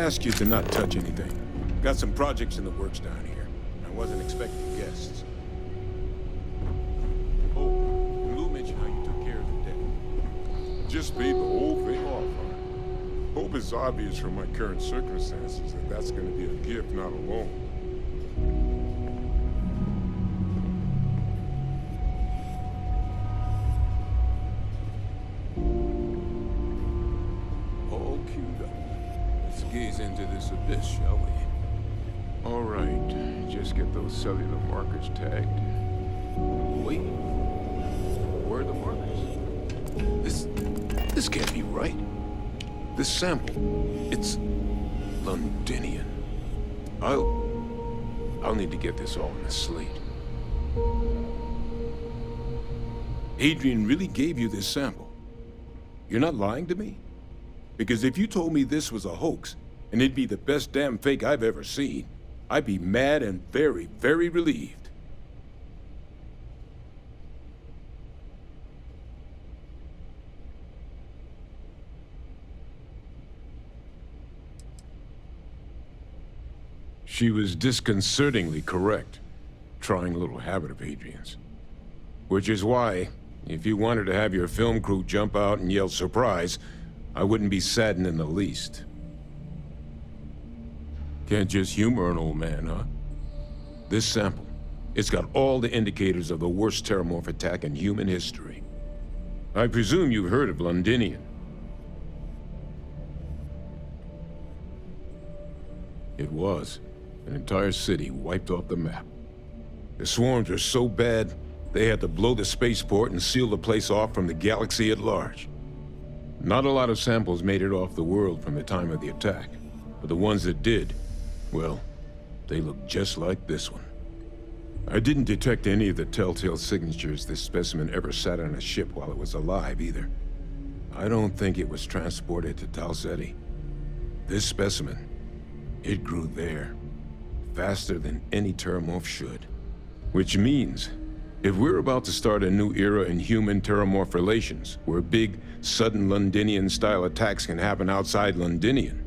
ask you to not touch anything. Got some projects in the works down here. I wasn't expecting guests. Oh, and Lou mentioned how you took care of the debt. Just paid the whole thing off, huh? Hope it's obvious from my current circumstances that that's gonna be a gift, not a loan. All queued up. Let's gaze into this abyss, shall we? All right, just get those cellular markers tagged. Wait. Where are the markers? This can't be right. This sample, it's Londinian. I'll need to get this all in a slate. Adrian really gave you this sample. You're not lying to me? Because if you told me this was a hoax, and it'd be the best damn fake I've ever seen, I'd be mad and very, very relieved. She was disconcertingly correct, trying a little habit of Adrian's. Which is why, if you wanted to have your film crew jump out and yell surprise, I wouldn't be saddened in the least. Can't just humor an old man, huh? This sample, it's got all the indicators of the worst terramorph attack in human history. I presume you've heard of Londinian. It was. An entire city wiped off the map. The swarms were so bad, they had to blow the spaceport and seal the place off from the galaxy at large. Not a lot of samples made it off the world from the time of the attack, but the ones that did, well, they look just like this one. I didn't detect any of the telltale signatures this specimen ever sat on a ship while it was alive, either. I don't think it was transported to Tau Ceti. This specimen, it grew there, faster than any terramorph should. Which means, if we're about to start a new era in human-terramorph relations, where big, sudden Londinian-style attacks can happen outside Londinian,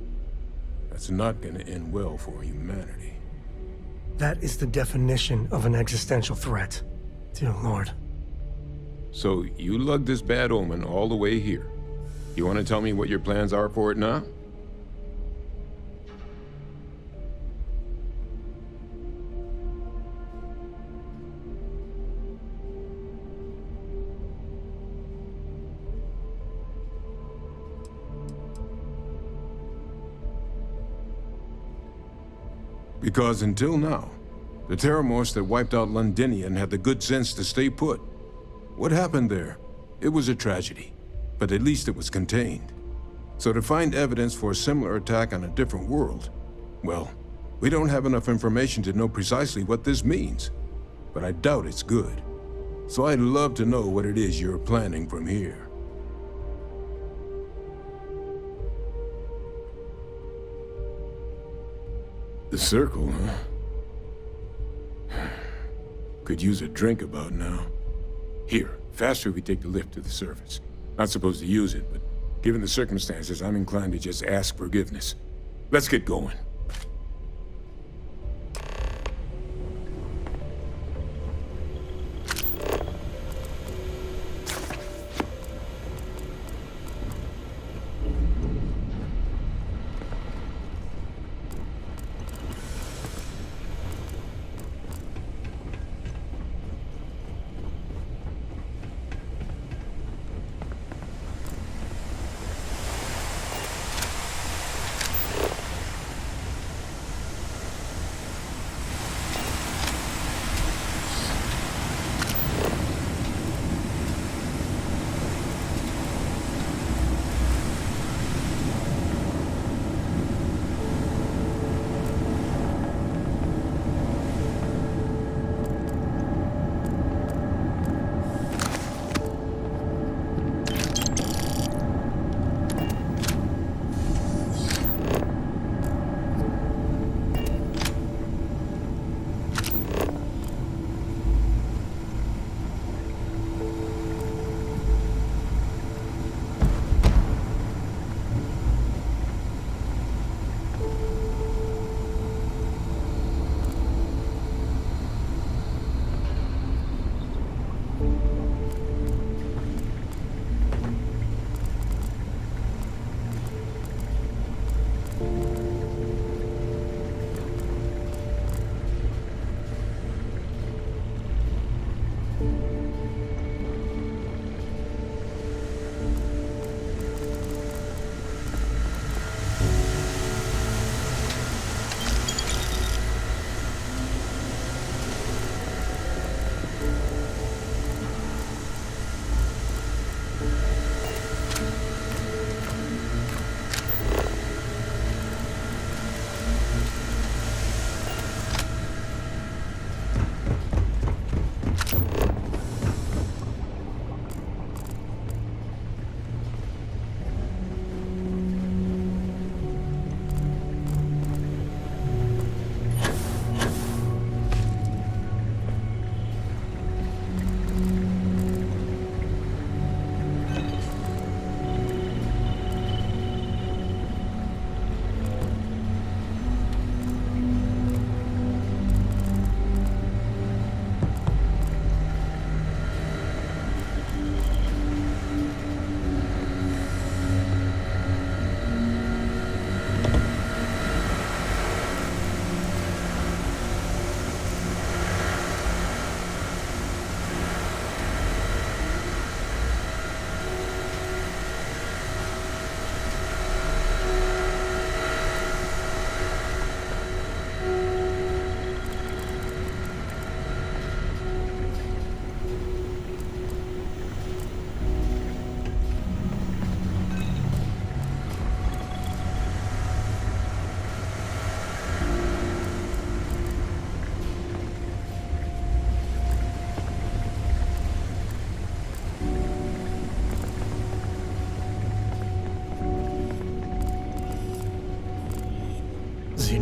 that's not gonna end well for humanity. That is the definition of an existential threat. Dear Lord. So, you lugged this bad omen all the way here. You want to tell me what your plans are for it now? Because until now, the terramorphs that wiped out Londinian had the good sense to stay put. What happened there? It was a tragedy, but at least it was contained. So to find evidence for a similar attack on a different world, well, we don't have enough information to know precisely what this means. But I doubt it's good. So I'd love to know what it is you're planning from here. The circle, huh? Could use a drink about now. Here, faster if we take the lift to the surface. Not supposed to use it, but given the circumstances, I'm inclined to just ask forgiveness. Let's get going.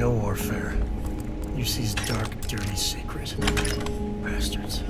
no warfare. UC's dark, dirty secret. Bastards.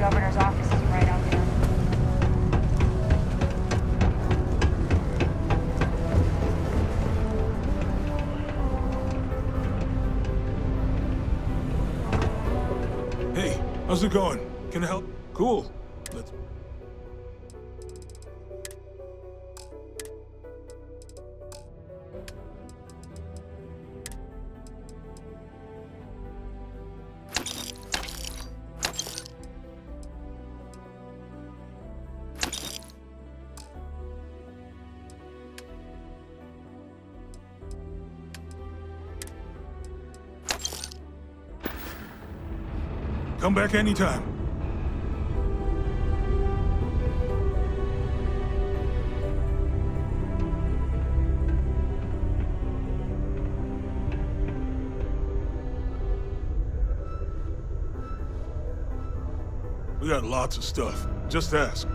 governor's office is right out there. Hey, how's it going? Can I help? Cool. Let's... Come back anytime. We got lots of stuff. Just ask.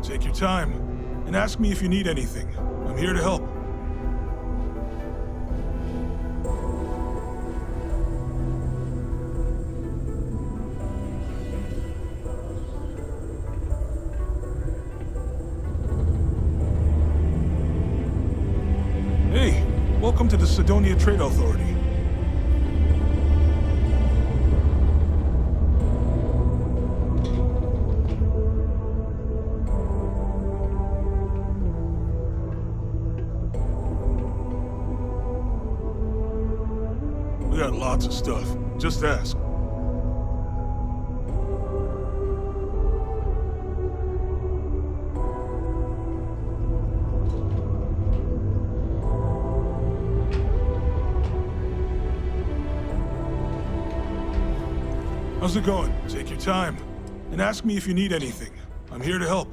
Take your time, and ask me if you need anything. I'm here to help. Hey, welcome to the Sidonia Trade Authority. We got lots of stuff. Just ask. How's it going? Take your time, and ask me if you need anything. I'm here to help.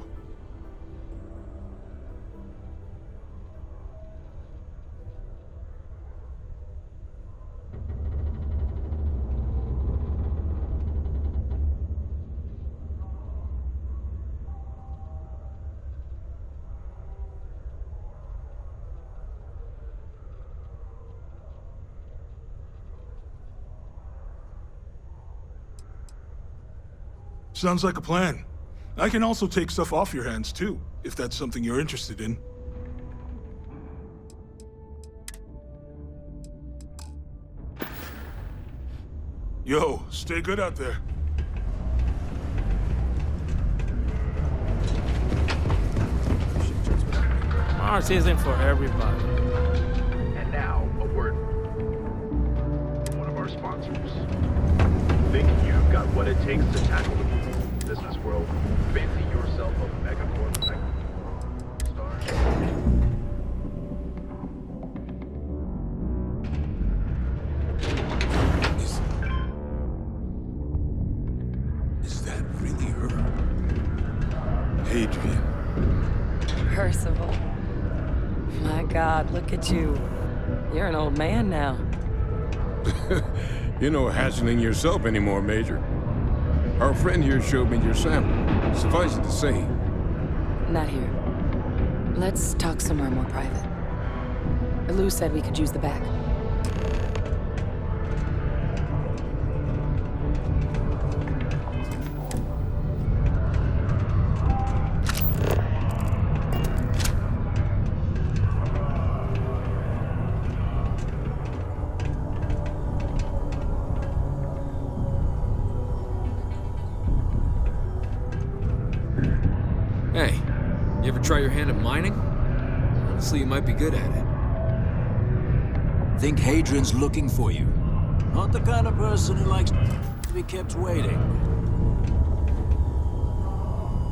Sounds like a plan. I can also take stuff off your hands, too, if that's something you're interested in. Yo, stay good out there. Mars isn't for everybody. And now, a word from one of our sponsors. Think you've got what it takes to tackle the business world? Fancy yourself a megacorp star? Is that really her? Adrian. Percival. My God, look at you. You're an old man now. You're no hatchling yourself anymore, Major. Our friend here showed me your sample. Suffice it to say... Not here. Let's talk somewhere more private. Lou said we could use the back. Hey, you ever try your hand at mining? Honestly, you might be good at it. Think Hadrian's looking for you. Not the kind of person who likes to be kept waiting.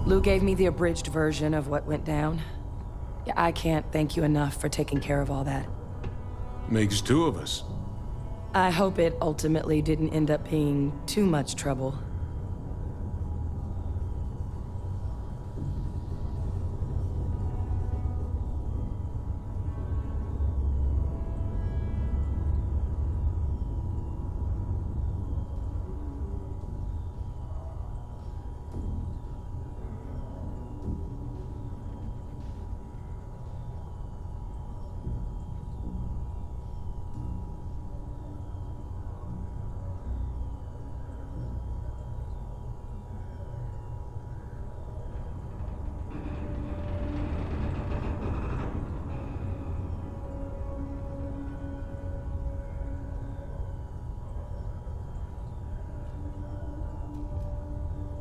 Lou gave me the abridged version of what went down. Yeah, I can't thank you enough for taking care of all that. Makes two of us. I hope it ultimately didn't end up being too much trouble.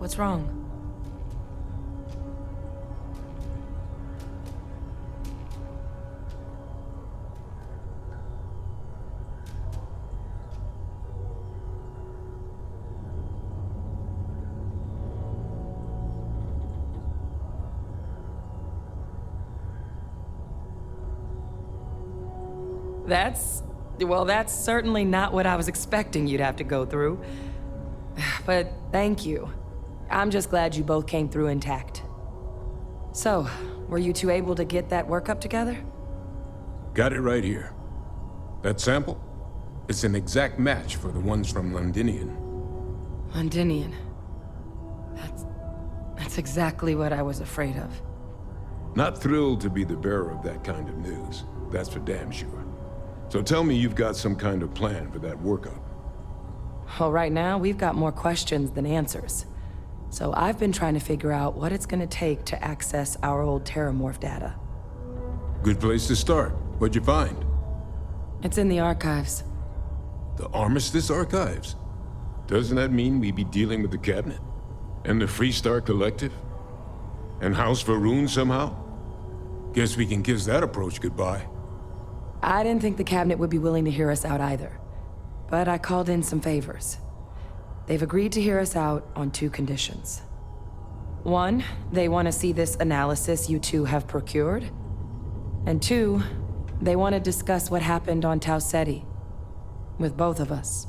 What's wrong? That's certainly not what I was expecting you'd have to go through. But thank you. I'm just glad you both came through intact. So, were you two able to get that workup together? Got it right here. That sample? It's an exact match for the ones from Londinian. Londinian. That's exactly what I was afraid of. Not thrilled to be the bearer of that kind of news. That's for damn sure. So tell me you've got some kind of plan for that workup. Well, right now, we've got more questions than answers. So I've been trying to figure out what it's gonna take to access our old Terramorph data. Good place to start. What'd you find? It's in the archives. The Armistice Archives? Doesn't that mean we'd be dealing with the Cabinet? And the Freestar Collective? And House Varun somehow? Guess we can kiss that approach goodbye. I didn't think the Cabinet would be willing to hear us out either. But I called in some favors. They've agreed to hear us out on 2 conditions. 1, they want to see this analysis you two have procured. And 2, they want to discuss what happened on Tau Ceti. With both of us.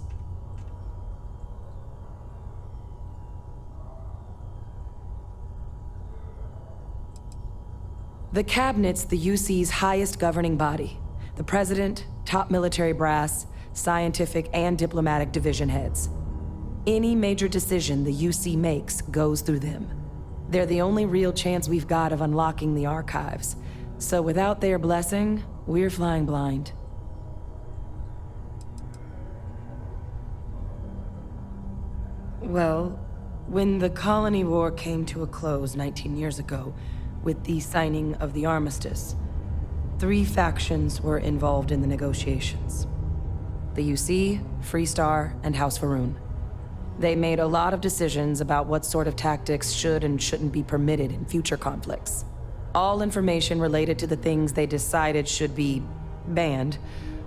The Cabinet's the UC's highest governing body. The President, top military brass, scientific and diplomatic division heads. Any major decision the UC makes goes through them. They're the only real chance we've got of unlocking the archives. So without their blessing, we're flying blind. Well, when the Colony War came to a close 19 years ago, with the signing of the armistice, 3 factions were involved in the negotiations. The UC, Freestar, and House Varun. They made a lot of decisions about what sort of tactics should and shouldn't be permitted in future conflicts. All information related to the things they decided should be banned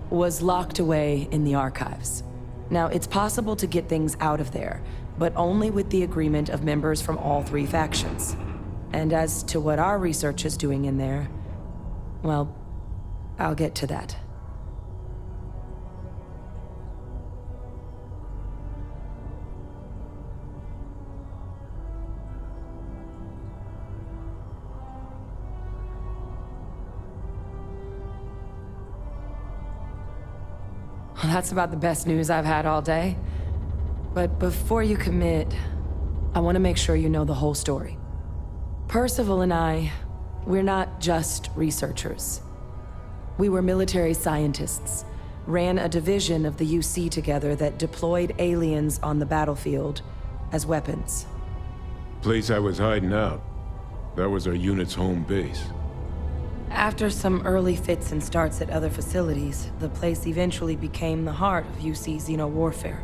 was locked away in the archives. Now, it's possible to get things out of there, but only with the agreement of members from all 3 factions. And as to what our research is doing in there, well, I'll get to that. Well, that's about the best news I've had all day. But before you commit, I want to make sure you know the whole story. Percival and I, we're not just researchers. We were military scientists, ran a division of the UC together that deployed aliens on the battlefield as weapons. Place I was hiding out. That was our unit's home base. After some early fits and starts at other facilities, the place eventually became the heart of UC xeno-warfare.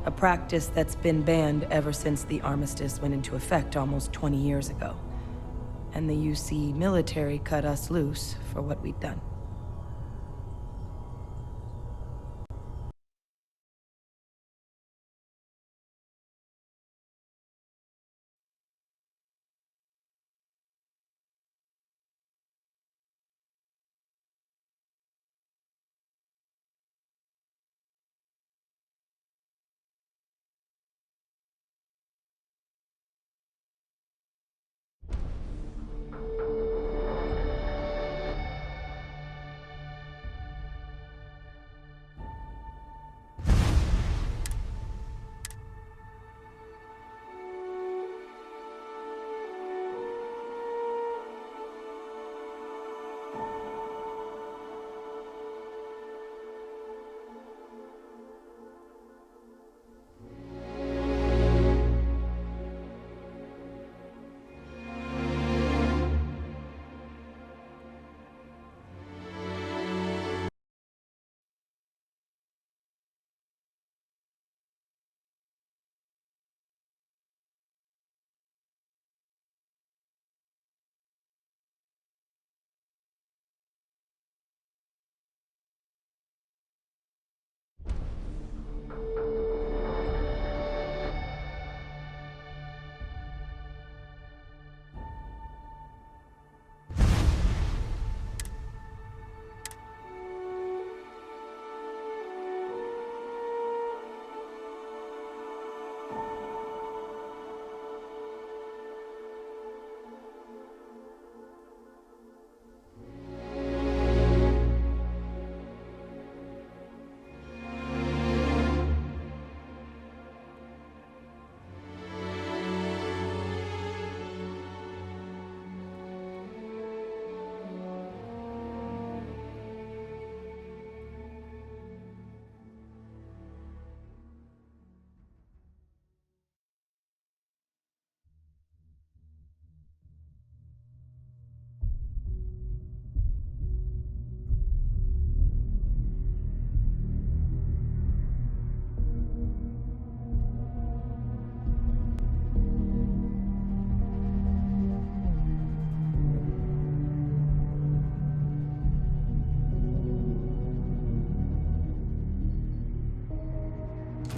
A practice that's been banned ever since the armistice went into effect almost 20 years ago. And the UC military cut us loose for what we'd done.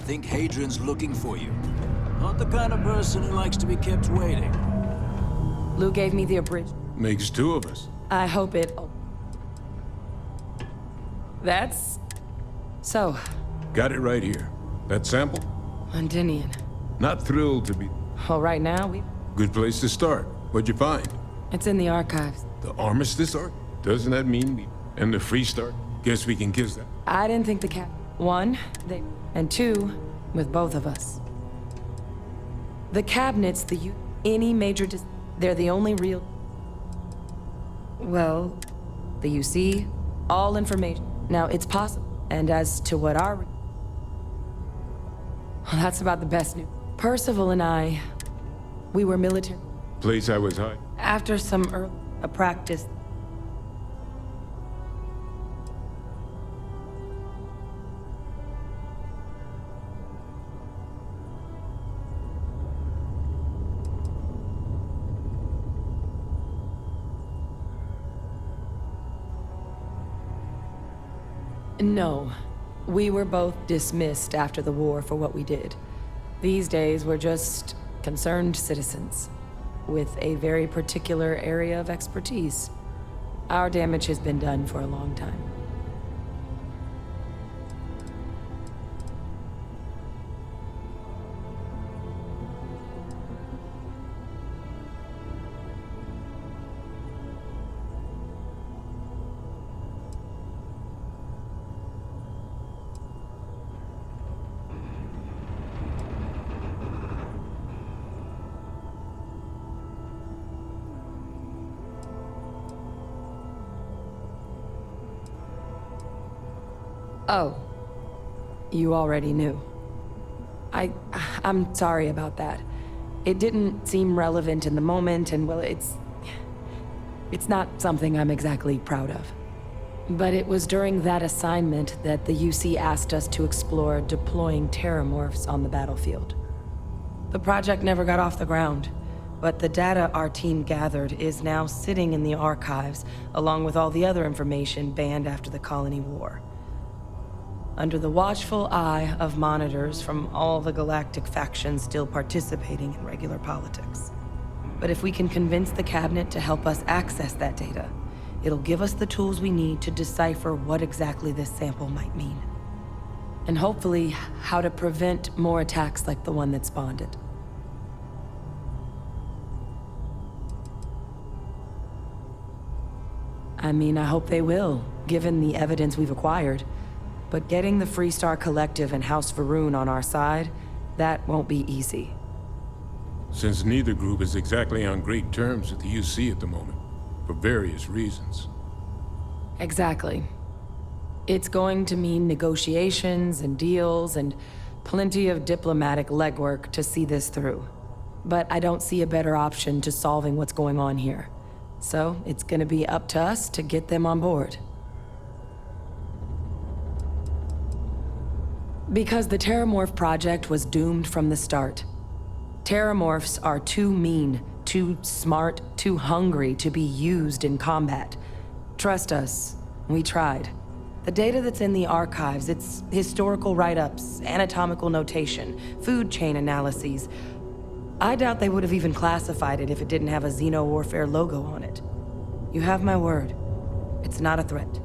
think Hadrian's looking for you. Not the kind of person who likes to be kept waiting. Lou gave me the abridged. Makes two of us. I hope it... That's... So, Got it right here. That sample? Londinian. Not thrilled to be... Well, right now, Good place to start. What'd you find? it's in the archives. The Armistice Art? Doesn't that mean we... And the Free Start? Guess we can kiss that. I didn't think the cat... One, they... And two, with both of us. The cabinets, any major... They're the only real... Well, the UC, all information. Now, it's possible. And as to what our... Well, that's about the best news. Percival and I, we were military. Place I was hiding. After some a practice. No. We were both dismissed after the war for what we did. These days, we're just concerned citizens with a very particular area of expertise. Our damage has been done for a long time. Oh, you already knew. I'm sorry about that. It didn't seem relevant in the moment, and well, it's not something I'm exactly proud of. But it was during that assignment that the UC asked us to explore deploying terramorphs on the battlefield. The project never got off the ground, but the data our team gathered is now sitting in the archives, along with all the other information banned after the Colony War. Under the watchful eye of monitors from all the galactic factions still participating in regular politics. But if we can convince the cabinet to help us access that data, it'll give us the tools we need to decipher what exactly this sample might mean. And hopefully, how to prevent more attacks like the one that spawned it. I mean, I hope they will, given the evidence we've acquired. But getting the Freestar Collective and House Varun on our side, that won't be easy. Since neither group is exactly on great terms with the UC at the moment, for various reasons. Exactly. It's going to mean negotiations and deals and plenty of diplomatic legwork to see this through. But I don't see a better option to solving what's going on here. So it's gonna be up to us to get them on board. Because the Terramorph project was doomed from the start. Terramorphs are too mean, too smart, too hungry to be used in combat. Trust us, we tried. The data that's in the archives, it's historical write-ups, anatomical notation, food chain analyses. I doubt they would have even classified it if it didn't have a Xeno-Warfare logo on it. You have my word. It's not a threat.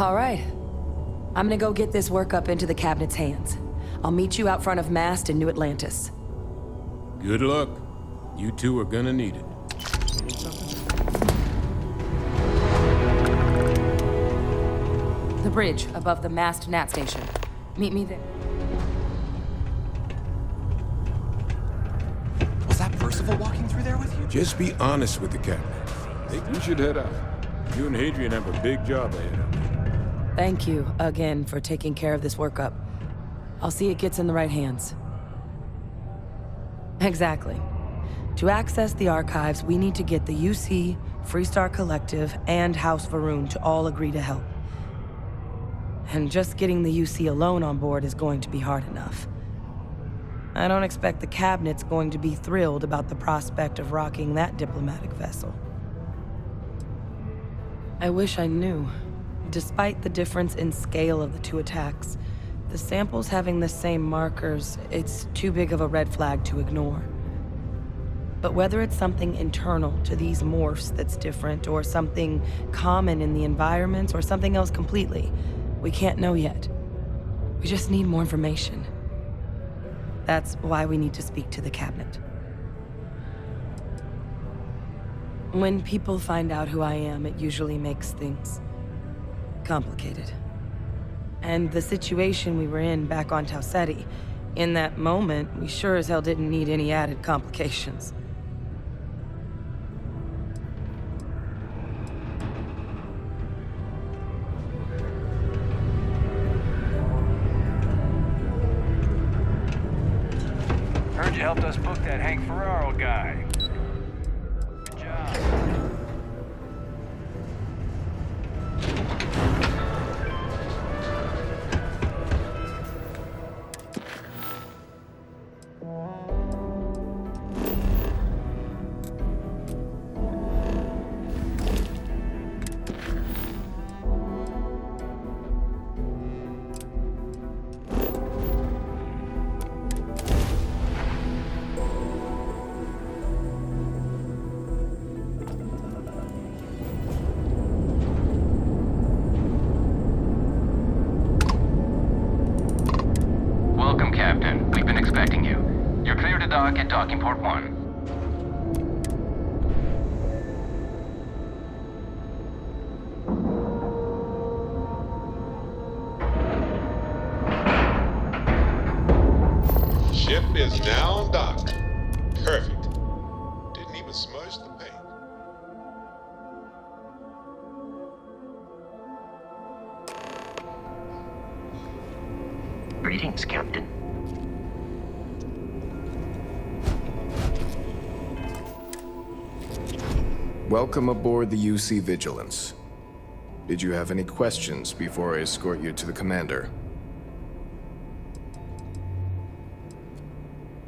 All right. I'm gonna go get this work up into the cabinet's hands. I'll meet you out front of Mast in New Atlantis. Good luck. You two are gonna need it. The bridge above the Mast Nat station. Meet me there. Was that Percival walking through there with you? Just be honest with the cabinet. Think we should head out. You and Hadrian have a big job ahead of you. Thank you again for taking care of this workup. I'll see it gets in the right hands. Exactly. To access the archives, we need to get the UC, Freestar Collective, and House Varun to all agree to help. And just getting the UC alone on board is going to be hard enough. I don't expect the cabinet's going to be thrilled about the prospect of rocking that diplomatic vessel. I wish I knew. Despite the difference in scale of the two attacks, the samples having the same markers, it's too big of a red flag to ignore. But whether it's something internal to these morphs that's different, or something common in the environment, or something else completely, we can't know yet. We just need more information. That's why we need to speak to the cabinet. When people find out who I am, it usually makes things complicated. And the situation we were in back on Tau Ceti, in that moment, we sure as hell didn't need any added complications. Heard you helped us book that Hank Ferraro guy. Good job. Welcome, Captain. We've been expecting you. You're clear to dock at docking port 1. Ship is now docked. Perfect. Didn't even smudge the paint. Greetings, Captain. Welcome aboard the UC Vigilance. Did you have any questions before I escort you to the commander?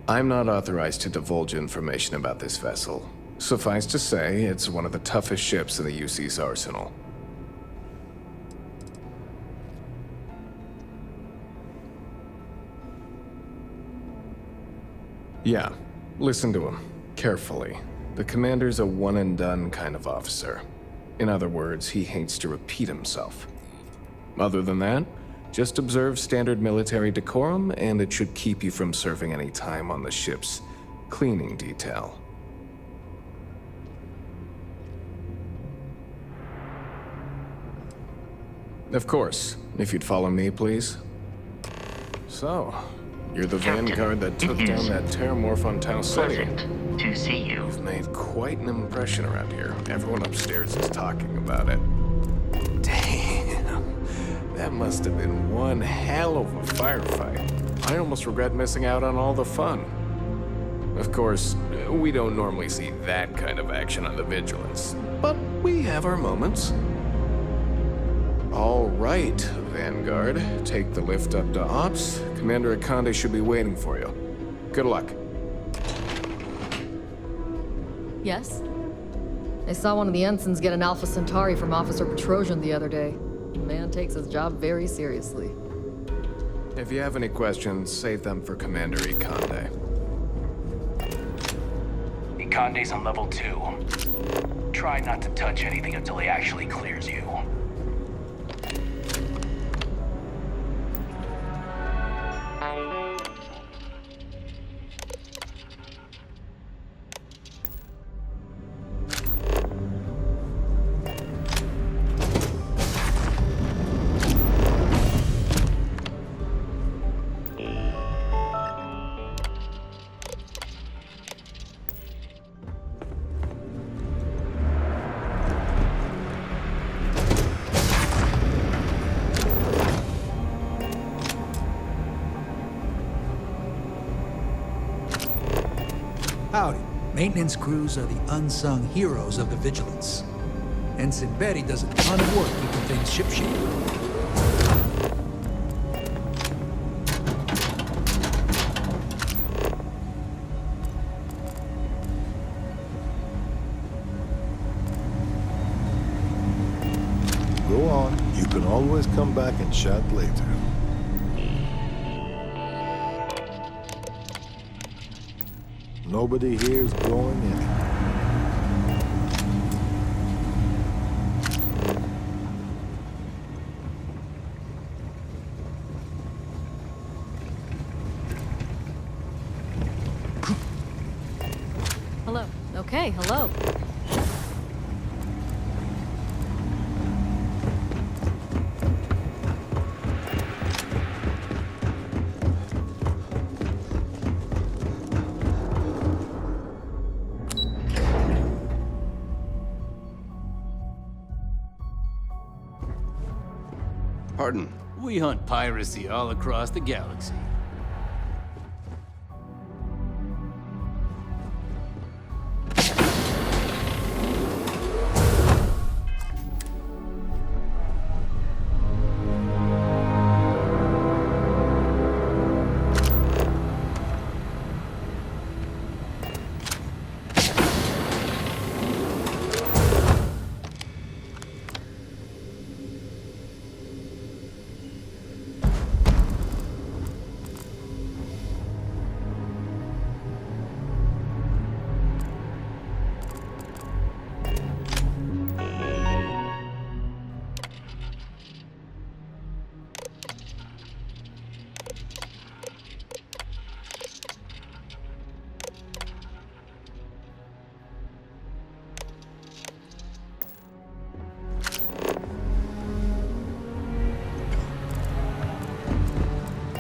I'm not authorized to divulge information about this vessel. Suffice to say, it's one of the toughest ships in the UC's arsenal. Yeah, listen to him, carefully. The commander's a one-and-done kind of officer. In other words, he hates to repeat himself. Other than that, just observe standard military decorum, and it should keep you from serving any time on the ship's cleaning detail. Of course, if you'd follow me, please. So, you're the vanguard that took down that terramorph on Tau Ceti. Pleasant to see you. You've made quite an impression around here. Everyone upstairs is talking about it. Damn, that must have been one hell of a firefight. I almost regret missing out on all the fun. Of course, we don't normally see that kind of action on the Vigilance, but we have our moments. All right, Vanguard. Take the lift up to Ops. Commander Akande should be waiting for you. Good luck. Yes? I saw one of the ensigns get an Alpha Centauri from Officer Petrosian the other day. The man takes his job very seriously. If you have any questions, save them for Commander Akande. Ikande's on level 2. Try not to touch anything until he actually clears you. Howdy. Maintenance crews are the unsung heroes of the Vigilance. Ensign Betty does a ton of work keeping things shipshape. always come back and chat later. Nobody here's going anywhere. Hello. Okay, hello. Pardon? We hunt piracy all across the galaxy.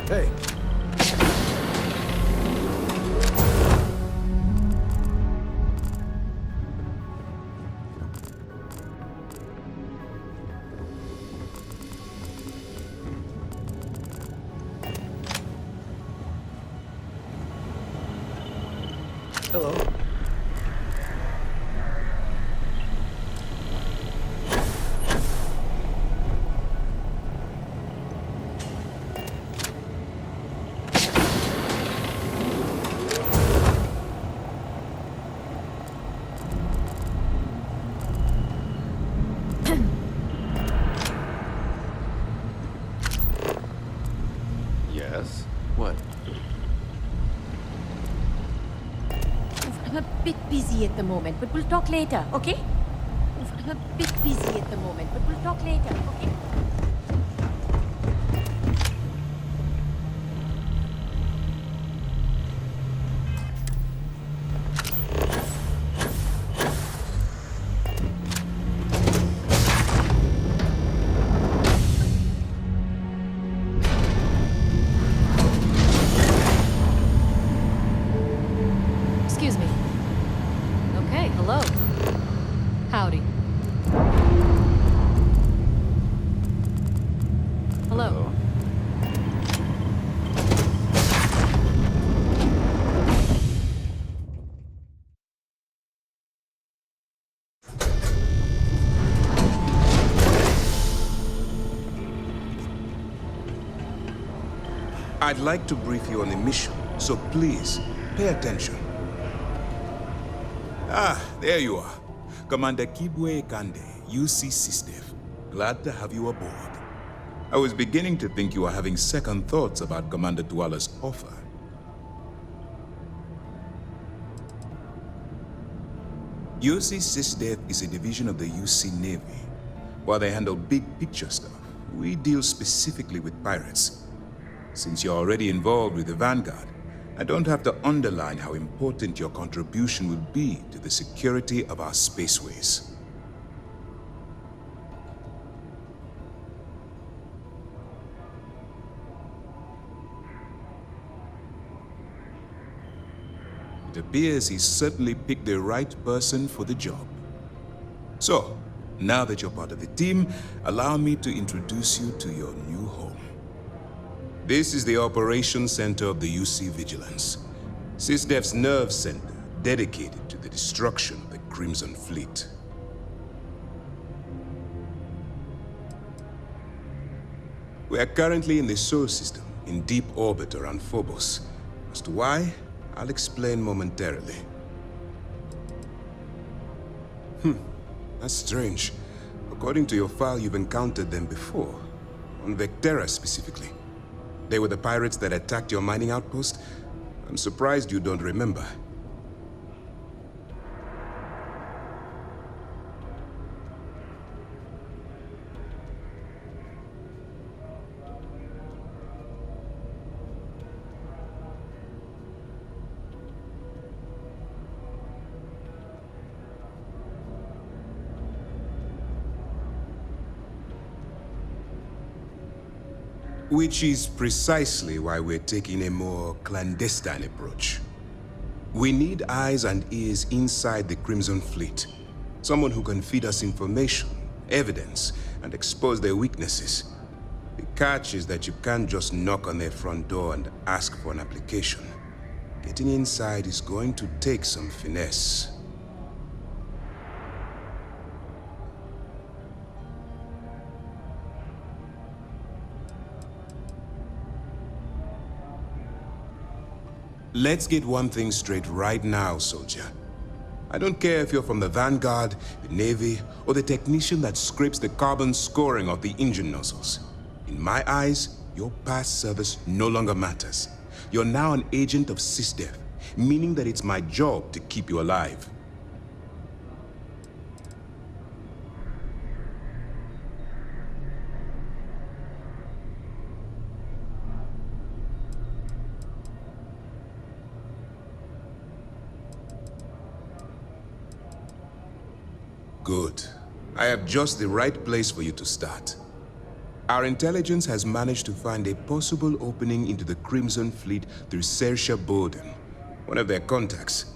Hey. Hello. Yes? What? I'm a bit busy at the moment, but we'll talk later, okay? I'm a bit busy at the moment, but we'll talk later, okay? Excuse me. Okay, hello. Howdy. Hello. I'd like to brief you on the mission, so please, pay attention. Ah, there you are. Commander Kibwe Kande, UC SysDev. Glad to have you aboard. I was beginning to think you were having second thoughts about Commander Tuala's offer. UC SysDev is a division of the UC Navy. While they handle big picture stuff, we deal specifically with pirates. Since you're already involved with the Vanguard, I don't have to underline how important your contribution will be to the security of our spaceways. It appears he's certainly picked the right person for the job. So, now that you're part of the team, allow me to introduce you to your new home. This is the Operations Center of the UC Vigilance, SysDev's nerve center dedicated to the destruction of the Crimson Fleet. We are currently in the Sol system, in deep orbit around Phobos. As to why, I'll explain momentarily. That's strange. According to your file, you've encountered them before. On Vectera specifically. They were the pirates that attacked your mining outpost? I'm surprised you don't remember. Which is precisely why we're taking a more clandestine approach. We need eyes and ears inside the Crimson Fleet. Someone who can feed us information, evidence, and expose their weaknesses. The catch is that you can't just knock on their front door and ask for an application. Getting inside is going to take some finesse. Let's get one thing straight right now, soldier. I don't care if you're from the Vanguard, the Navy, or the technician that scrapes the carbon scoring of the engine nozzles. In my eyes, your past service no longer matters. You're now an agent of SysDev, meaning that it's my job to keep you alive. Good. I have just the right place for you to start. Our intelligence has managed to find a possible opening into the Crimson Fleet through Saoirse Bowden, one of their contacts.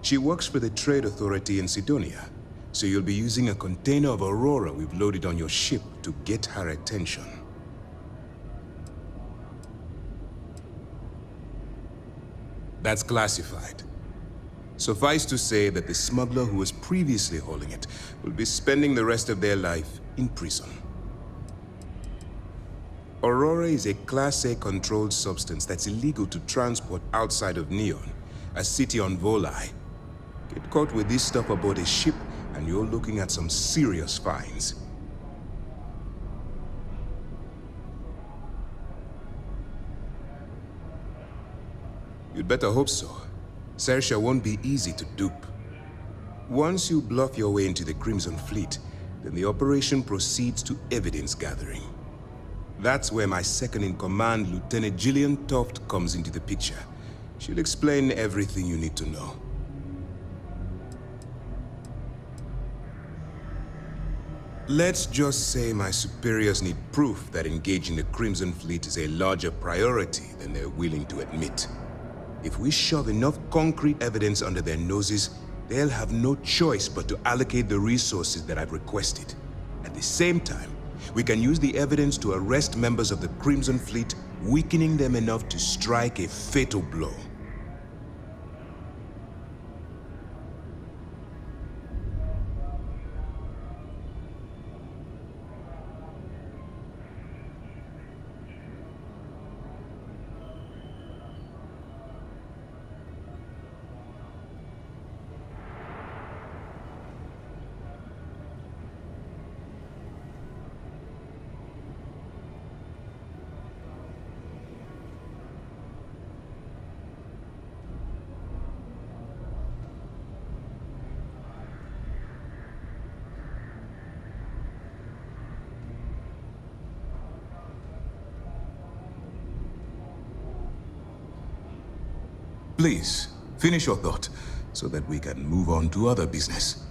She works for the Trade Authority in Sidonia, so you'll be using a container of Aurora we've loaded on your ship to get her attention. That's classified. Suffice to say that the smuggler who was previously holding it will be spending the rest of their life in prison. Aurora is a Class A controlled substance that's illegal to transport outside of Neon, a city on Volai. Get caught with this stuff aboard a ship and you're looking at some serious fines. You'd better hope so. Saoirse won't be easy to dupe. Once you bluff your way into the Crimson Fleet, then the operation proceeds to evidence gathering. That's where my second-in-command, Lieutenant Gillian Toft, comes into the picture. She'll explain everything you need to know. Let's just say my superiors need proof that engaging the Crimson Fleet is a larger priority than they're willing to admit. If we shove enough concrete evidence under their noses, they'll have no choice but to allocate the resources that I've requested. At the same time, we can use the evidence to arrest members of the Crimson Fleet, weakening them enough to strike a fatal blow. Please, finish your thought, so that we can move on to other business.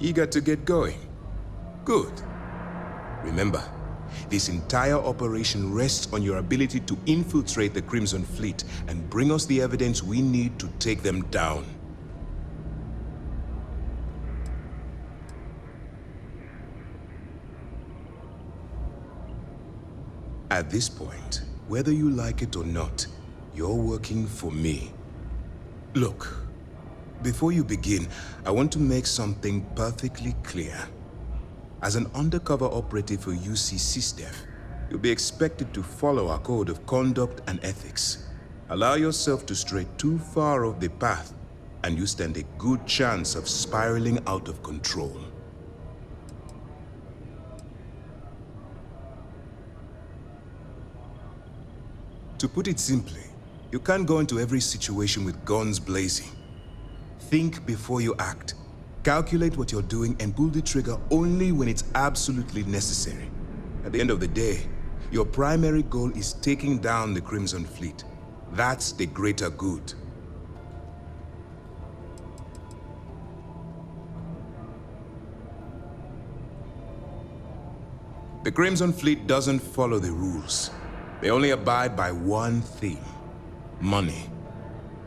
Eager to get going? Good. Remember, this entire operation rests on your ability to infiltrate the Crimson Fleet and bring us the evidence we need to take them down. At this point, whether you like it or not, you're working for me. Look, before you begin, I want to make something perfectly clear. As an undercover operative for UC SysDev, you'll be expected to follow our code of conduct and ethics. Allow yourself to stray too far off the path, and you stand a good chance of spiraling out of control. To put it simply, you can't go into every situation with guns blazing. Think before you act. Calculate what you're doing and pull the trigger only when it's absolutely necessary. At the end of the day, your primary goal is taking down the Crimson Fleet. That's the greater good. The Crimson Fleet doesn't follow the rules. They only abide by one thing: money.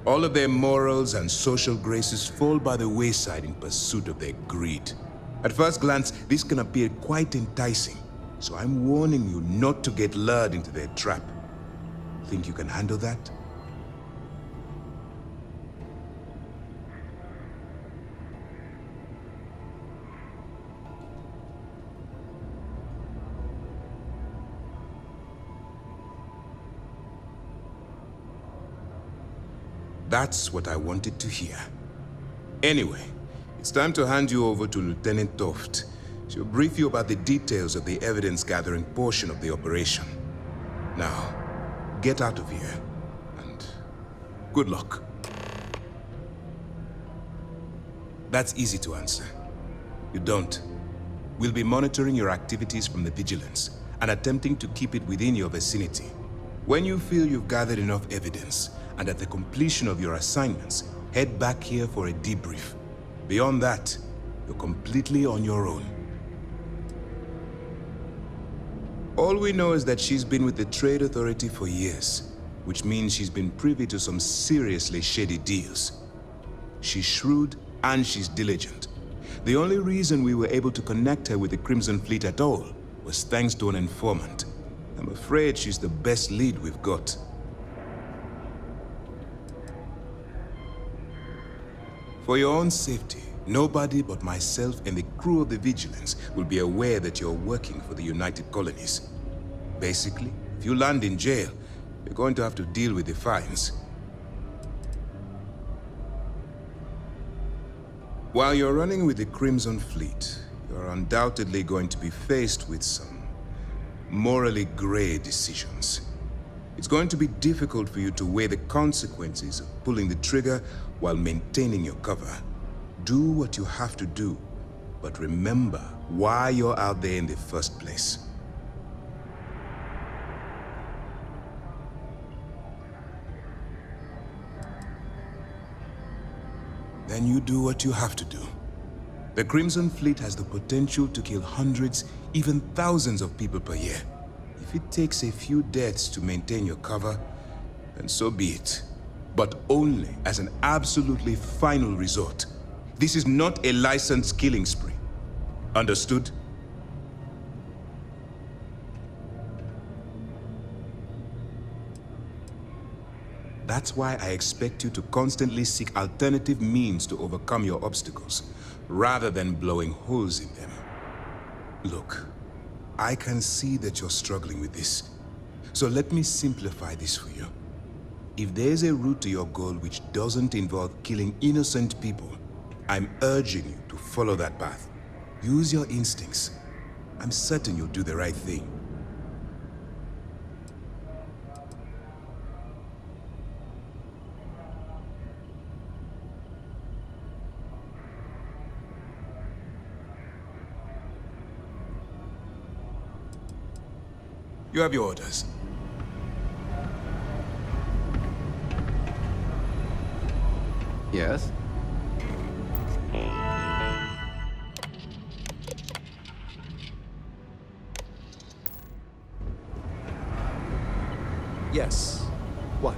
All of their morals and social graces fall by the wayside in pursuit of their greed. At first glance, this can appear quite enticing, so I'm warning you not to get lured into their trap. Think you can handle that? That's what I wanted to hear. Anyway, it's time to hand you over to Lieutenant Toft. She'll brief you about the details of the evidence-gathering portion of the operation. Now, get out of here, and good luck. That's easy to answer. You don't. We'll be monitoring your activities from the Vigilance and attempting to keep it within your vicinity. When you feel you've gathered enough evidence, and at the completion of your assignments, head back here for a debrief. Beyond that, you're completely on your own. All we know is that she's been with the Trade Authority for years, which means she's been privy to some seriously shady deals. She's shrewd and she's diligent. The only reason we were able to connect her with the Crimson Fleet at all was thanks to an informant. I'm afraid she's the best lead we've got. For your own safety, nobody but myself and the crew of the Vigilance will be aware that you're working for the United Colonies. Basically, if you land in jail, you're going to have to deal with the fines. While you're running with the Crimson Fleet, you're undoubtedly going to be faced with some morally gray decisions. It's going to be difficult for you to weigh the consequences of pulling the trigger while maintaining your cover. Do what you have to do, but remember why you're out there in the first place. Then you do what you have to do. The Crimson Fleet has the potential to kill hundreds, even thousands of people per year. If it takes a few deaths to maintain your cover, then so be it. But only as an absolutely final resort. This is not a licensed killing spree. Understood? That's why I expect you to constantly seek alternative means to overcome your obstacles, rather than blowing holes in them. Look, I can see that you're struggling with this. So let me simplify this for you. If there's a route to your goal which doesn't involve killing innocent people, I'm urging you to follow that path. Use your instincts. I'm certain you'll do the right thing. You have your orders. Yes? Yes. What?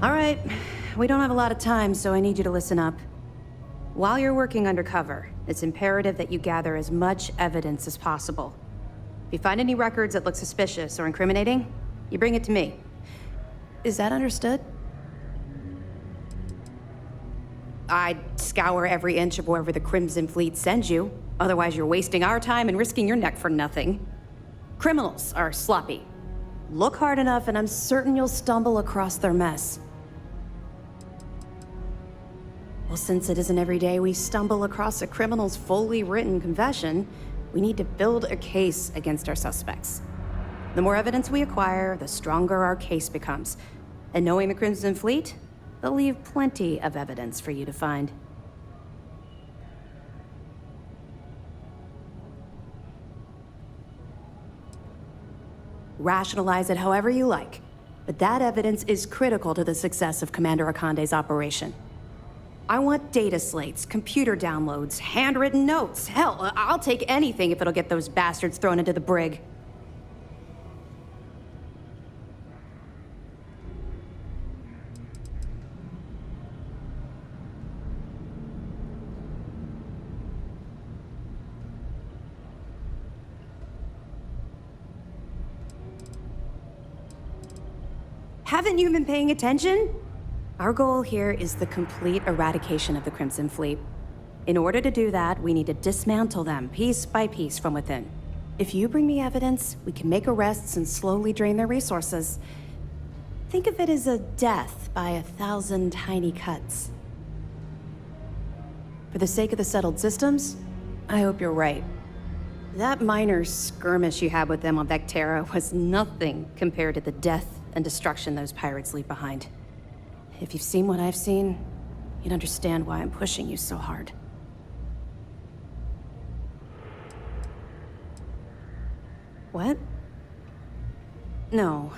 All right. We don't have a lot of time, so I need you to listen up. While you're working undercover, it's imperative that you gather as much evidence as possible. If you find any records that look suspicious or incriminating, you bring it to me. Is that understood? I'd scour every inch of wherever the Crimson Fleet sends you. Otherwise, you're wasting our time and risking your neck for nothing. Criminals are sloppy. Look hard enough and I'm certain you'll stumble across their mess. Well, since it isn't every day we stumble across a criminal's fully written confession, we need to build a case against our suspects. The more evidence we acquire, the stronger our case becomes. And knowing the Crimson Fleet, they'll leave plenty of evidence for you to find. Rationalize it however you like, but that evidence is critical to the success of Commander Akande's operation. I want data slates, computer downloads, handwritten notes. Hell, I'll take anything if it'll get those bastards thrown into the brig. Haven't you been paying attention? Our goal here is the complete eradication of the Crimson Fleet. In order to do that, we need to dismantle them piece by piece from within. If you bring me evidence, we can make arrests and slowly drain their resources. Think of it as a death by 1,000 tiny cuts. For the sake of the settled systems, I hope you're right. That minor skirmish you had with them on Vectera was nothing compared to the death and destruction those pirates leave behind. If you've seen what I've seen, you'd understand why I'm pushing you so hard. What? No.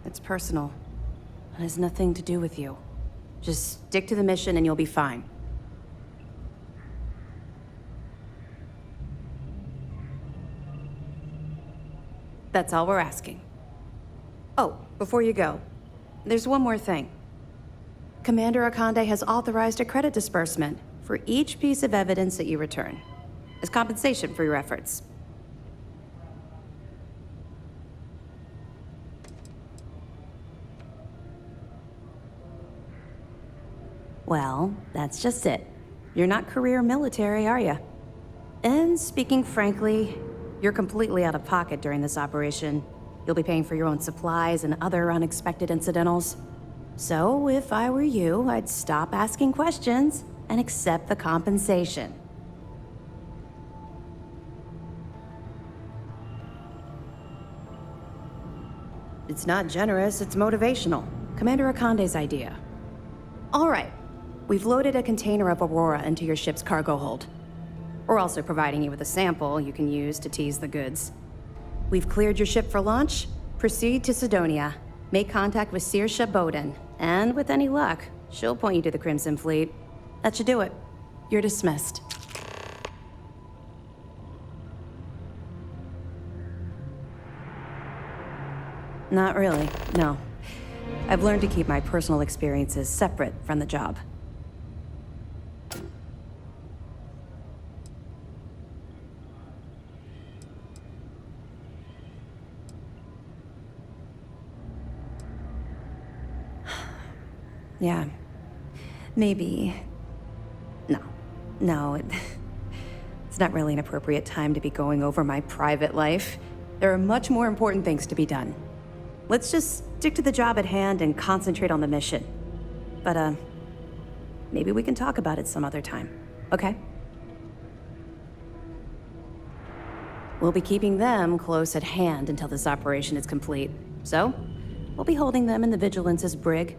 It's personal. It has nothing to do with you. Just stick to the mission and you'll be fine. That's all we're asking. Oh, before you go, there's one more thing. Commander Akande has authorized a credit disbursement for each piece of evidence that you return, as compensation for your efforts. Well, that's just it. You're not career military, are you? And speaking frankly, you're completely out of pocket during this operation. You'll be paying for your own supplies and other unexpected incidentals. So, if I were you, I'd stop asking questions and accept the compensation. It's not generous, it's motivational. Commander Akande's idea. All right, we've loaded a container of Aurora into your ship's cargo hold. We're also providing you with a sample you can use to tease the goods. We've cleared your ship for launch. Proceed to Sidonia. Make contact with Saoirse Bowden. And with any luck, she'll point you to the Crimson Fleet. That should do it. You're dismissed. Not really, no. I've learned to keep my personal experiences separate from the job. Yeah. Maybe. No, it's not really an appropriate time to be going over my private life. There are much more important things to be done. Let's just stick to the job at hand and concentrate on the mission. But, maybe we can talk about it some other time, okay? We'll be keeping them close at hand until this operation is complete. So, we'll be holding them in the Vigilance's brig.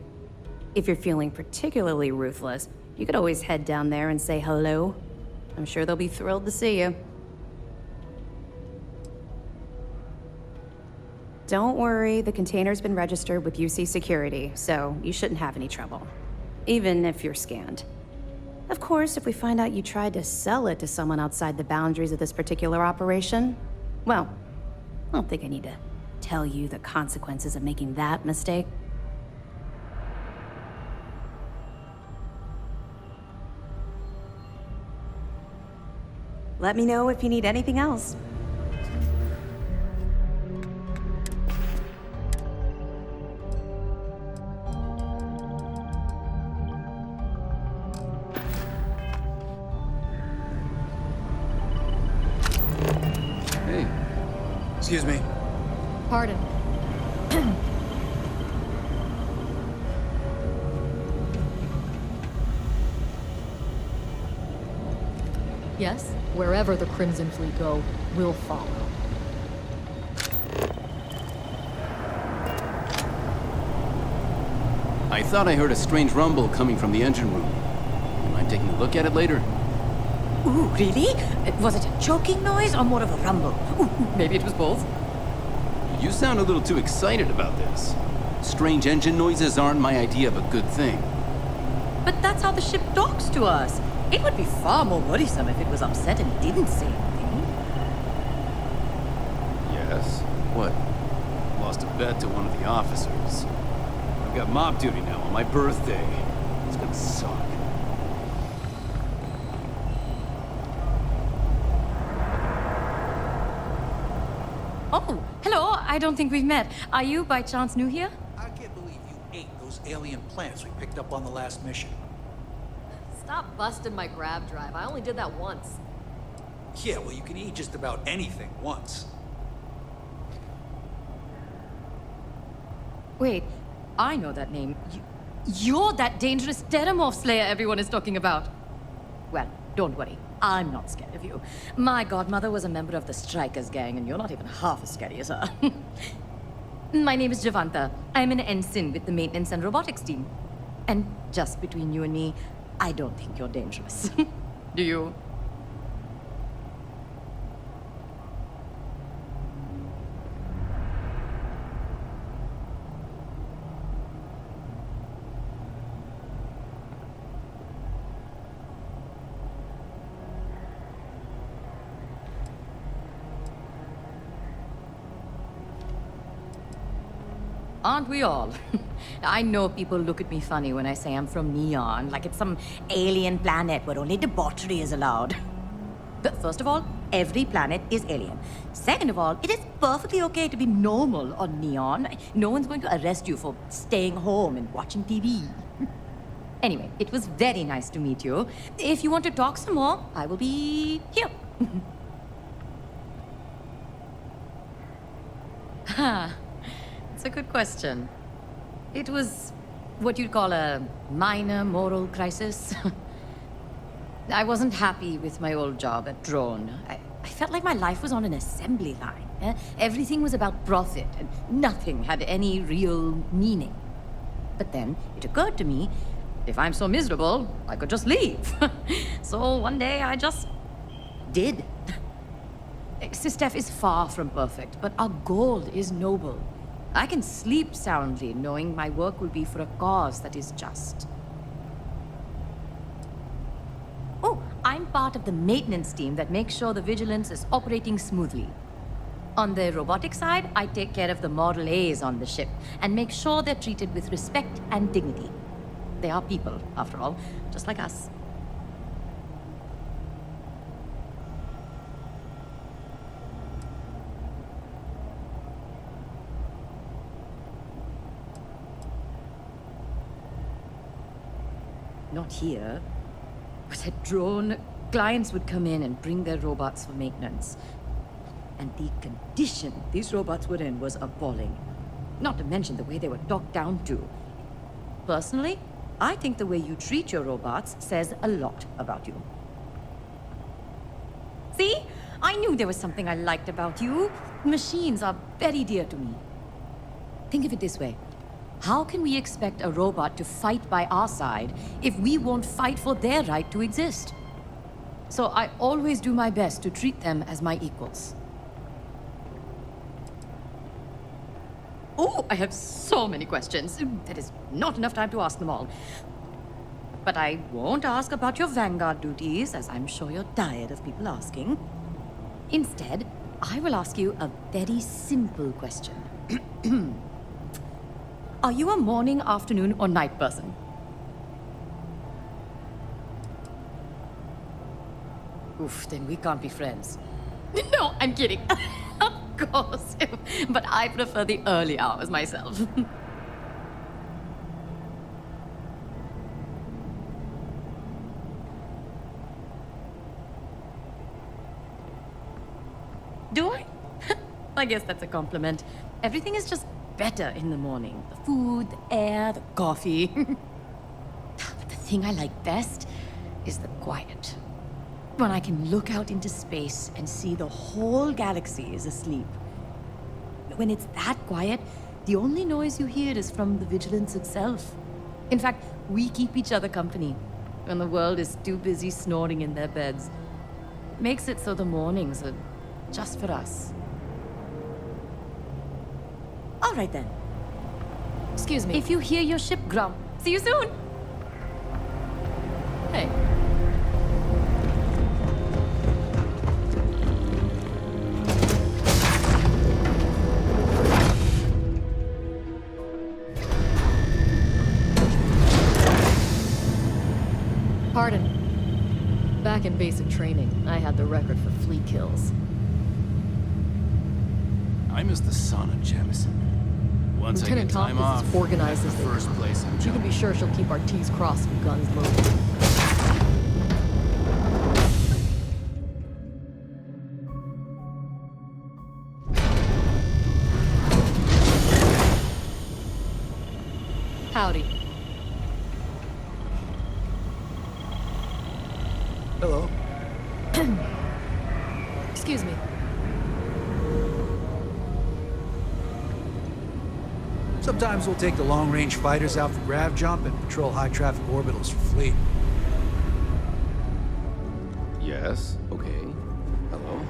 If you're feeling particularly ruthless, you could always head down there and say hello. I'm sure they'll be thrilled to see you. Don't worry, the container's been registered with UC Security, so you shouldn't have any trouble. Even if you're scanned. Of course, if we find out you tried to sell it to someone outside the boundaries of this particular operation, well, I don't think I need to tell you the consequences of making that mistake. Let me know if you need anything else. Hey. Excuse me. Pardon. Yes, wherever the Crimson Fleet go, we'll follow. I thought I heard a strange rumble coming from the engine room. You mind taking a look at it later? Ooh, really? Was it a choking noise or more of a rumble? Ooh, maybe it was both. You sound a little too excited about this. Strange engine noises aren't my idea of a good thing. But that's how the ship talks to us. It would be far more worrisome if it was upset and didn't say anything. Yes? What? Lost a bet to one of the officers. I've got mob duty now on my birthday. It's gonna suck. Oh, hello. I don't think we've met. Are you by chance new here? I can't believe you ate those alien plants we picked up on the last mission. Stop busting my grab drive. I only did that once. Yeah, well, you can eat just about anything once. Wait, I know that name. You're that dangerous Terramorph Slayer everyone is talking about. Well, don't worry. I'm not scared of you. My godmother was a member of the Strikers gang, and you're not even half as scary as her. My name is Javanta. I'm an ensign with the maintenance and robotics team. And just between you and me, I don't think you're dangerous. Do you? Aren't we all? I know people look at me funny when I say I'm from Neon, like it's some alien planet where only debauchery is allowed. But first of all, every planet is alien. Second of all, it is perfectly okay to be normal on Neon. No one's going to arrest you for staying home and watching TV. Anyway, it was very nice to meet you. If you want to talk some more, I will be here. It's a good question. It was what you'd call a minor moral crisis. I wasn't happy with my old job at Drone. I felt like my life was on an assembly line. Everything was about profit, and nothing had any real meaning. But then it occurred to me, if I'm so miserable, I could just leave. So one day I just did. Sistef is far from perfect, but our goal is noble. I can sleep soundly knowing my work will be for a cause that is just. Oh, I'm part of the maintenance team that makes sure the Vigilance is operating smoothly. On the robotic side, I take care of the Model A's on the ship and make sure they're treated with respect and dignity. They are people, after all, just like us. Not here. But at Drone, clients would come in and bring their robots for maintenance. And the condition these robots were in was appalling. Not to mention the way they were talked down to. Personally, I think the way you treat your robots says a lot about you. See? I knew there was something I liked about you. Machines are very dear to me. Think of it this way. How can we expect a robot to fight by our side if we won't fight for their right to exist? So I always do my best to treat them as my equals. Oh, I have so many questions. There is not enough time to ask them all. But I won't ask about your Vanguard duties, as I'm sure you're tired of people asking. Instead, I will ask you a very simple question. Are you a morning, afternoon, or night person? Oof, then we can't be friends. No, I'm kidding. Of course. But I prefer the early hours myself. Do I? I guess that's a compliment. Everything is just better in the morning. The food, the air, the coffee. But the thing I like best is the quiet. When I can look out into space and see the whole galaxy is asleep. When it's that quiet, the only noise you hear is from the Vigilance itself. In fact, we keep each other company when the world is too busy snoring in their beds. Makes it so the mornings are just for us. All right then. Excuse me. If you hear your ship grum, see you soon! Hey. Pardon. Back in basic training, I had the record for fleet kills. I'm as the son of Jemison. Once Lieutenant I get time Tompkins off, is organized as the they first come. place I'm You can be jumping. sure she'll keep our T's crossed and guns loaded. Howdy. Hello. Excuse me. Sometimes we'll take the long-range fighters out for grav jump and patrol high-traffic orbitals for fleet. Yes, okay. Hello?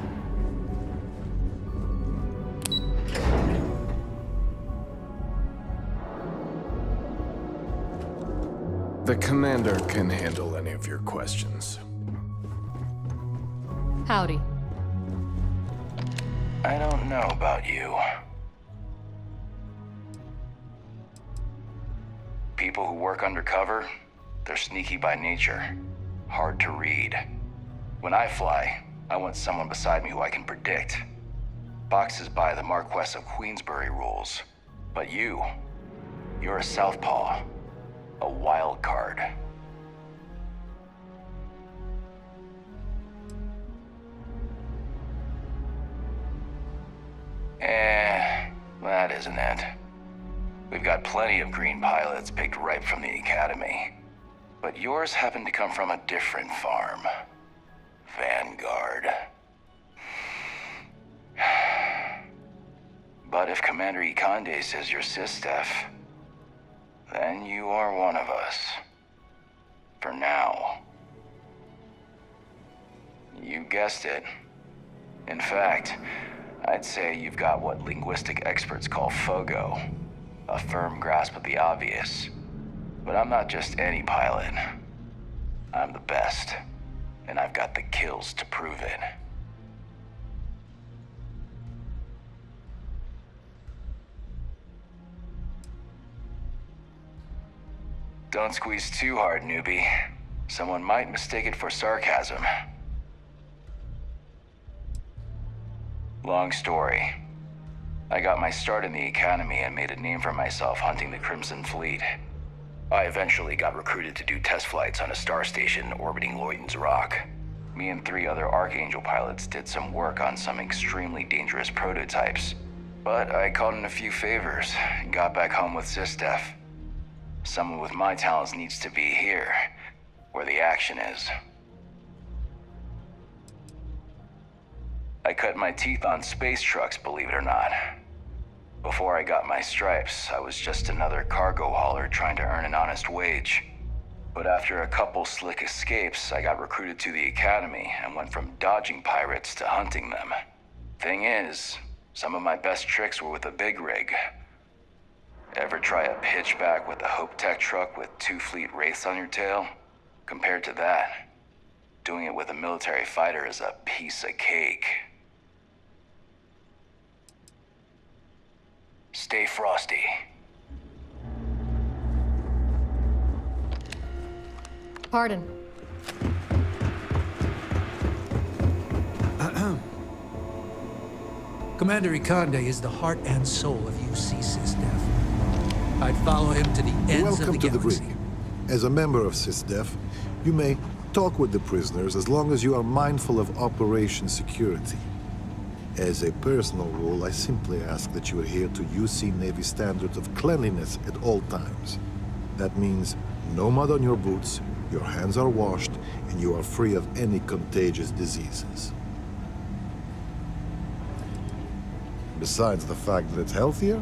The commander can handle any of your questions. Howdy. I don't know about you. People who work undercover, they're sneaky by nature. Hard to read. When I fly, I want someone beside me who I can predict. Boxes by the Marquess of Queensbury rules. But you're a southpaw. A wild card. That isn't it. We've got plenty of green pilots picked right from the academy. But yours happened to come from a different farm. Vanguard. But if Commander Ikande says you're SysDef, then you are one of us. For now. You guessed it. In fact, I'd say you've got what linguistic experts call FOGO, a firm grasp of the obvious. But I'm not just any pilot. I'm the best, and I've got the kills to prove it. Don't squeeze too hard, newbie. Someone might mistake it for sarcasm. Long story. I got my start in the academy and made a name for myself hunting the Crimson Fleet. I eventually got recruited to do test flights on a star station orbiting Lloyden's Rock. Me and 3 other Archangel pilots did some work on some extremely dangerous prototypes. But I called in a few favors and got back home with SysDef. Someone with my talents needs to be here, where the action is. I cut my teeth on space trucks, believe it or not. Before I got my stripes, I was just another cargo hauler trying to earn an honest wage. But after a couple slick escapes, I got recruited to the academy and went from dodging pirates to hunting them. Thing is, some of my best tricks were with a big rig. Ever try a pitchback with a Hope Tech truck with 2 fleet wraiths on your tail? Compared to that, doing it with a military fighter is a piece of cake. Stay frosty. Pardon. Commander Ikande is the heart and soul of UC SysDef. I'd follow him to the ends Welcome of the to the galaxy. brig. As a member of SysDef, you may talk with the prisoners as long as you are mindful of operation security. As a personal rule, I simply ask that you adhere to UC Navy standards of cleanliness at all times. That means no mud on your boots, your hands are washed, and you are free of any contagious diseases. Besides the fact that it's healthier,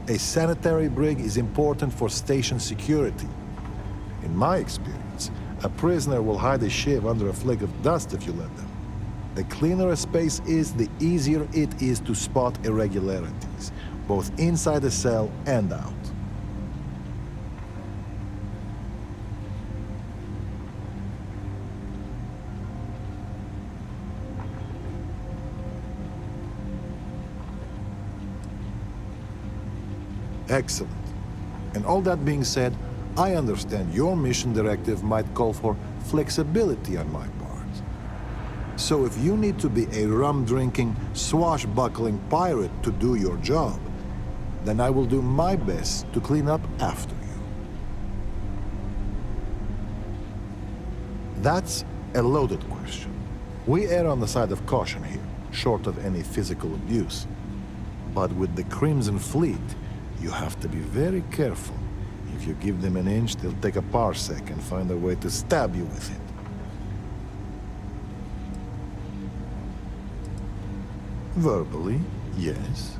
a sanitary brig is important for station security. In my experience, a prisoner will hide a shave under a flake of dust if you let them. The cleaner a space is, the easier it is to spot irregularities, both inside the cell and out. Excellent. And all that being said, I understand your mission directive might call for flexibility on my part. So if you need to be a rum-drinking, swashbuckling pirate to do your job, then I will do my best to clean up after you. That's a loaded question. We err on the side of caution here, short of any physical abuse. But with the Crimson Fleet, you have to be very careful. If you give them an inch, they'll take a parsec and find a way to stab you with it. Verbally, yes.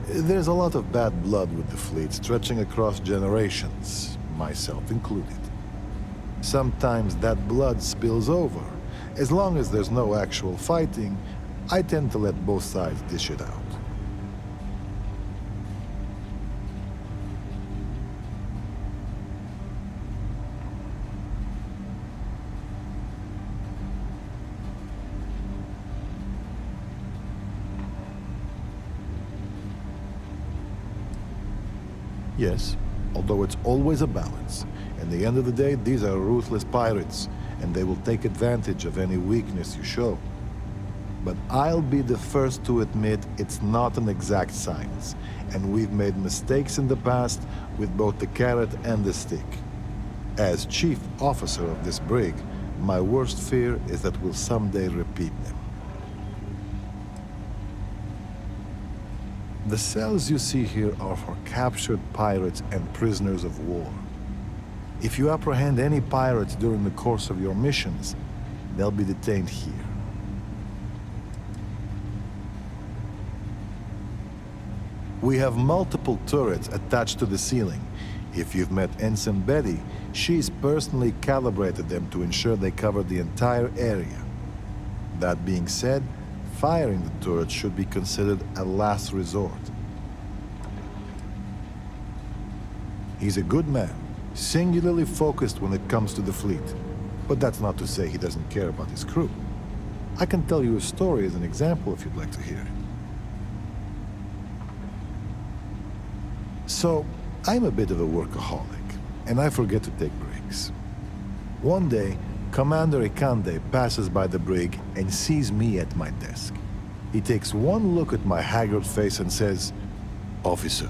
There's a lot of bad blood with the fleet, stretching across generations, myself included. Sometimes that blood spills over. As long as there's no actual fighting, I tend to let both sides dish it out. Yes, although it's always a balance. In the end of the day, these are ruthless pirates, and they will take advantage of any weakness you show. But I'll be the first to admit it's not an exact science, and we've made mistakes in the past with both the carrot and the stick. As chief officer of this brig, my worst fear is that we'll someday repeat them. The cells you see here are for captured pirates and prisoners of war. If you apprehend any pirates during the course of your missions, they'll be detained here. We have multiple turrets attached to the ceiling. If you've met Ensign Betty, she's personally calibrated them to ensure they cover the entire area. That being said, firing the turret should be considered a last resort. He's a good man, singularly focused when it comes to the fleet. But that's not to say he doesn't care about his crew. I can tell you a story as an example if you'd like to hear it. So, I'm a bit of a workaholic, and I forget to take breaks. One day, Commander Ikande passes by the brig and sees me at my desk. He takes one look at my haggard face and says, "Officer,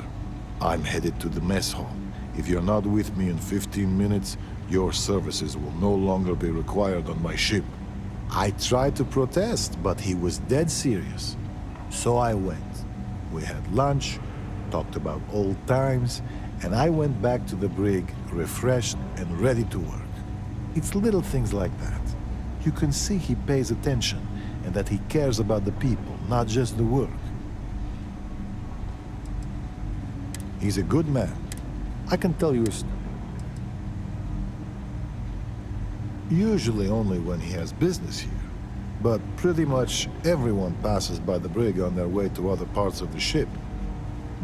I'm headed to the mess hall. If you're not with me in 15 minutes, your services will no longer be required on my ship." I tried to protest, but he was dead serious. So I went. We had lunch, talked about old times, and I went back to the brig, refreshed and ready to work. It's little things like that. You can see he pays attention, and that he cares about the people, not just the work. He's a good man. I can tell you usually only when he has business here. But pretty much everyone passes by the brig on their way to other parts of the ship.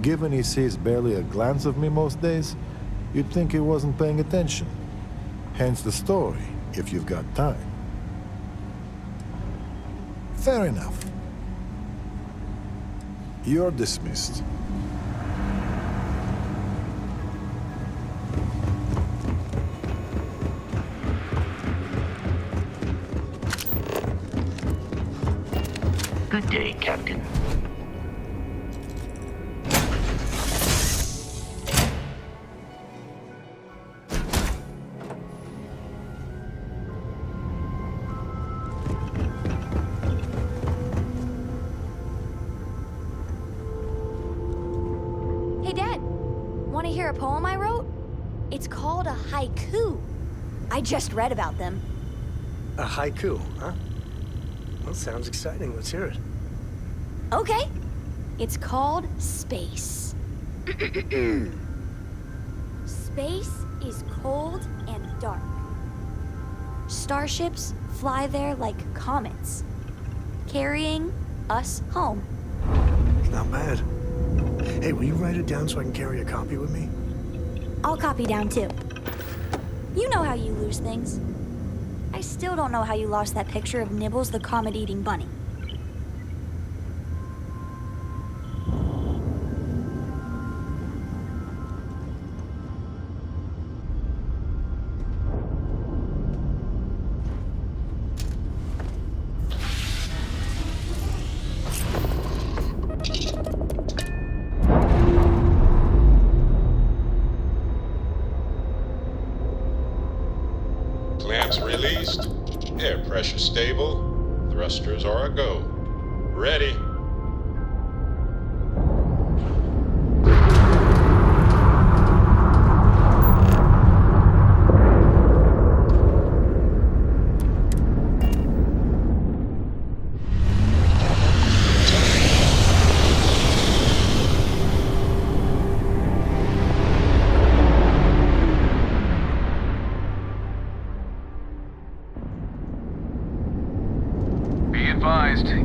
Given he sees barely a glance of me most days, you'd think he wasn't paying attention. Hence the story, if you've got time. Fair enough. You're dismissed. Good day, Captain. Want to hear a poem I wrote? It's called a haiku. I just read about them. A haiku, huh? Well, sounds exciting. Let's hear it. Okay. It's called Space. Space is cold and dark. Starships fly there like comets, carrying us home. Not bad. Hey, will you write it down so I can carry a copy with me? I'll copy down too. You know how you lose things. I still don't know how you lost that picture of Nibbles the comet-eating bunny. Clamps released. Air pressure stable. Thrusters are a go. Ready.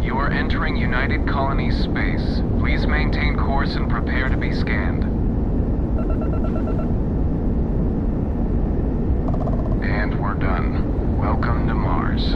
You are entering United Colonies space. Please maintain course and prepare to be scanned. And we're done. Welcome to Mars.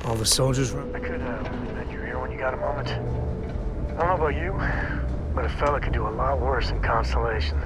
All the soldiers run. I could lend you here when you got a moment. I don't know about you, but a fella could do a lot worse in Constellation.